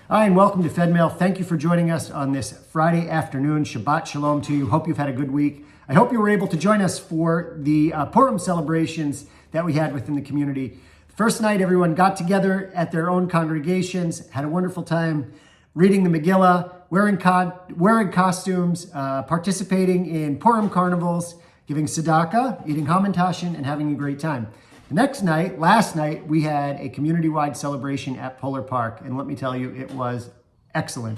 Hi, and welcome to Fedmail. Thank you for joining us on this Friday afternoon. Shabbat Shalom to you. Hope you've had a good week. I hope you were able to join us for the Purim celebrations that we had within the community. First night, everyone got together at their own congregations, had a wonderful time reading the Megillah, wearing costumes, participating in Purim carnivals, giving tzedakah, eating hamantashen, and having a great time. The next night, last night, we had a community-wide celebration at Polar Park, and let me tell you, it was excellent.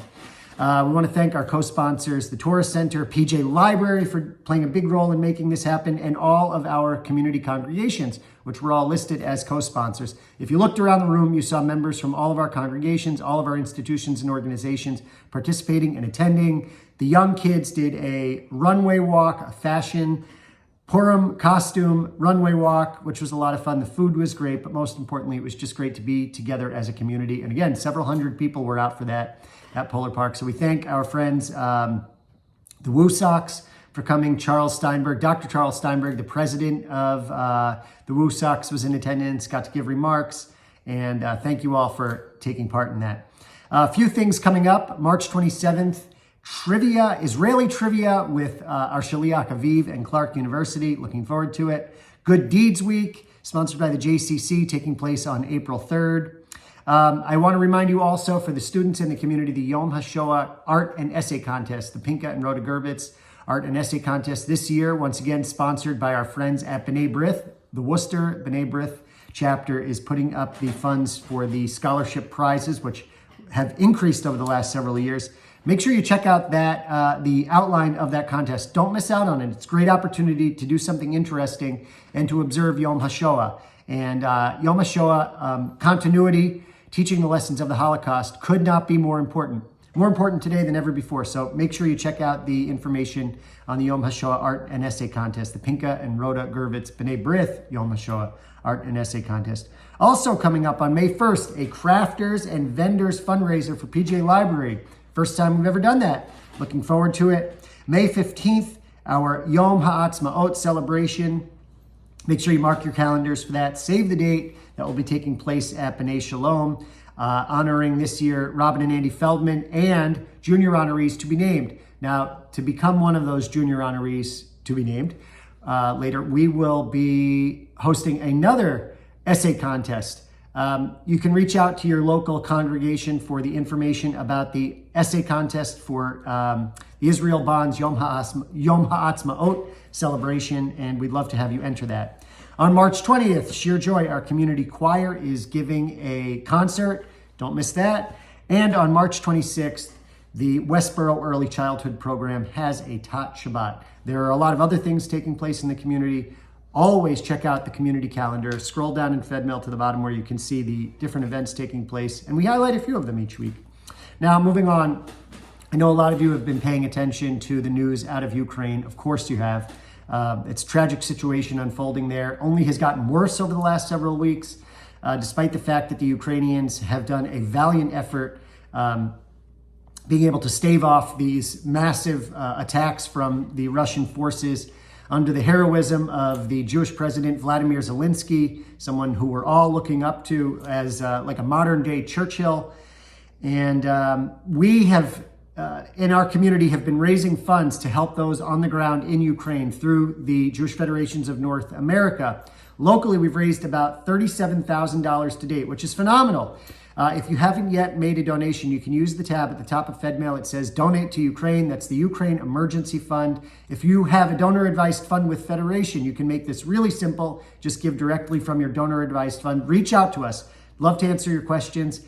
We want to thank our co-sponsors, the Torah Center, PJ Library for playing a big role in making this happen, and all of our community congregations, which were all listed as co-sponsors. If you looked around the room, you saw members from all of our congregations, all of our institutions and organizations participating and attending. The young kids did a runway walk, a fashion Purim costume runway walk, which was a lot of fun. The food was great, but most importantly, it was just great to be together as a community. And again, several hundred people were out for that at Polar Park. So we thank our friends, the Woo Sox, for coming. Charles Steinberg, Dr. Charles Steinberg, the president of the Woo Sox, was in attendance, got to give remarks. And thank you all for taking part in that. A few things coming up. March 27th, trivia, Israeli trivia with our Shaliach Aviv and Clark University. Looking forward to it. Good Deeds Week, sponsored by the JCC, taking place on April 3rd. I want to remind you also, for the students in the community, the Yom HaShoah Art and Essay Contest, the Pinka and Rhoda Gerbitz Art and Essay Contest this year, once again sponsored by our friends at B'nai B'rith. The Worcester B'nai B'rith chapter is putting up the funds for the scholarship prizes, which have increased over the last several years. Make sure you check out that the outline of that contest. Don't miss out on it. It's a great opportunity to do something interesting and to observe Yom HaShoah. And Yom HaShoah continuity, teaching the lessons of the Holocaust, could not be more important. More important today than ever before. So make sure you check out the information on the Yom HaShoah Art and Essay Contest, the Pinka and Rhoda Gerbitz B'nai B'rith Yom HaShoah Art and Essay Contest. Also coming up on May 1st, a crafters and vendors fundraiser for PJ Library. First time we've ever done that. Looking forward to it. May 15th, our Yom Ha'atzmaut celebration. Make sure you mark your calendars for that. Save the date. That will be taking place at B'nai Shalom, honoring this year Robin and Andy Feldman and junior honorees to be named. Now, to become one of those junior honorees to be named later, we will be hosting another essay contest. You can reach out to your local congregation for the information about the essay contest for the Israel Bonds Yom Ha'atzmaut celebration, and we'd love to have you enter that. On March 20th, Sheer Joy, our community choir, is giving a concert. Don't miss that. And on March 26th, the Westboro Early Childhood Program has a Tat Shabbat. There are a lot of other things taking place in the community. Always check out the community calendar. Scroll down in Fedmail to the bottom where you can see the different events taking place, and we highlight a few of them each week. Now, moving on, I know a lot of you have been paying attention to the news out of Ukraine. Of course you have. It's a tragic situation unfolding there. Only has gotten worse over the last several weeks, despite the fact that the Ukrainians have done a valiant effort being able to stave off these massive attacks from the Russian forces under the heroism of the Jewish president, Vladimir Zelensky, someone who we're all looking up to as like a modern day Churchill. And we have, in our community, have been raising funds to help those on the ground in Ukraine through the Jewish Federations of North America. Locally, we've raised about $37,000 to date, which is phenomenal. If you haven't yet made a donation, you can use the tab at the top of Fedmail. It says Donate to Ukraine. That's the Ukraine Emergency Fund. If you have a donor-advised fund with Federation, you can make this really simple. Just give directly from your donor-advised fund. Reach out to us. Love to answer your questions.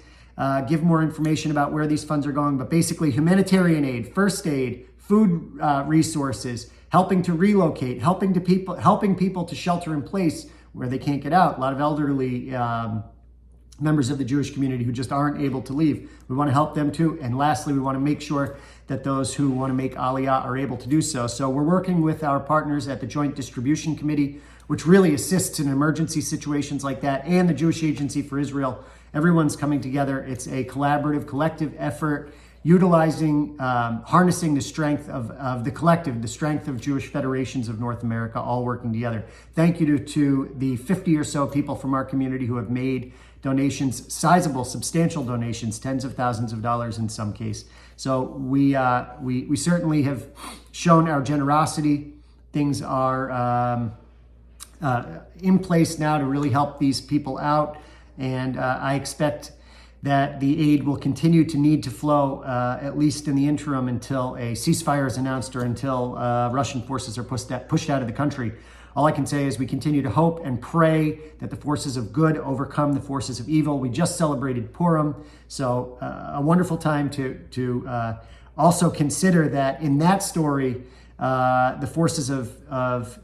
Give more information about where these funds are going. But basically, humanitarian aid, first aid, food resources, helping to relocate, helping people to shelter in place where they can't get out. A lot of elderly members of the Jewish community who just aren't able to leave. We want to help them too. And lastly, we want to make sure that those who want to make Aliyah are able to do so. So we're working with our partners at the Joint Distribution Committee, which really assists in emergency situations like that, and the Jewish Agency for Israel. Everyone's coming together. It's a collaborative, collective effort, utilizing, harnessing the strength of the collective, the strength of Jewish Federations of North America, all working together. Thank you to the 50 or so people from our community who have made donations, sizable, substantial donations, tens of thousands of dollars in some case. So we certainly have shown our generosity. Things are in place now to really help these people out, and I expect that the aid will continue to need to flow, at least in the interim, until a ceasefire is announced or until Russian forces are pushed out of the country. All I can say is we continue to hope and pray that the forces of good overcome the forces of evil. We just celebrated Purim, so a wonderful time to also consider that in that story, the forces of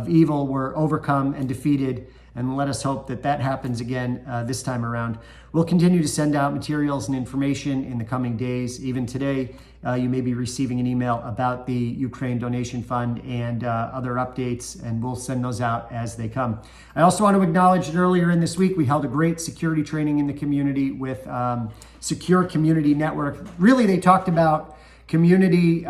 evil were overcome and defeated, and let us hope that that happens again this time around. We'll continue to send out materials and information in the coming days. Even today, you may be receiving an email about the Ukraine Donation Fund and other updates, and we'll send those out as they come. I also want to acknowledge that earlier in this week, we held a great security training in the community with Secure Community Network. Really, they talked about community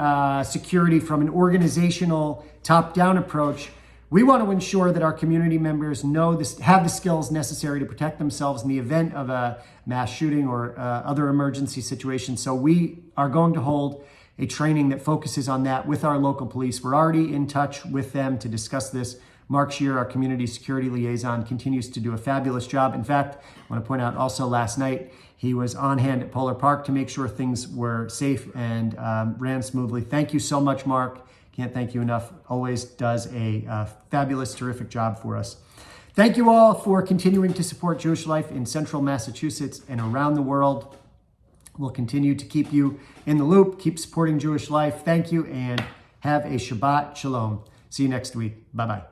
security from an organizational top-down approach. We want to ensure that our community members have the skills necessary to protect themselves in the event of a mass shooting or other emergency situation. So we are going to hold a training that focuses on that with our local police. We're already in touch with them to discuss this. Mark Shear, our community security liaison, continues to do a fabulous job. In fact, I want to point out also last night, he was on hand at Polar Park to make sure things were safe and ran smoothly. Thank you so much, Mark. Can't thank you enough. Always does a fabulous, terrific job for us. Thank you all for continuing to support Jewish life in central Massachusetts and around the world. We'll continue to keep you in the loop, keep supporting Jewish life. Thank you, and have a Shabbat Shalom. See you next week. Bye-bye.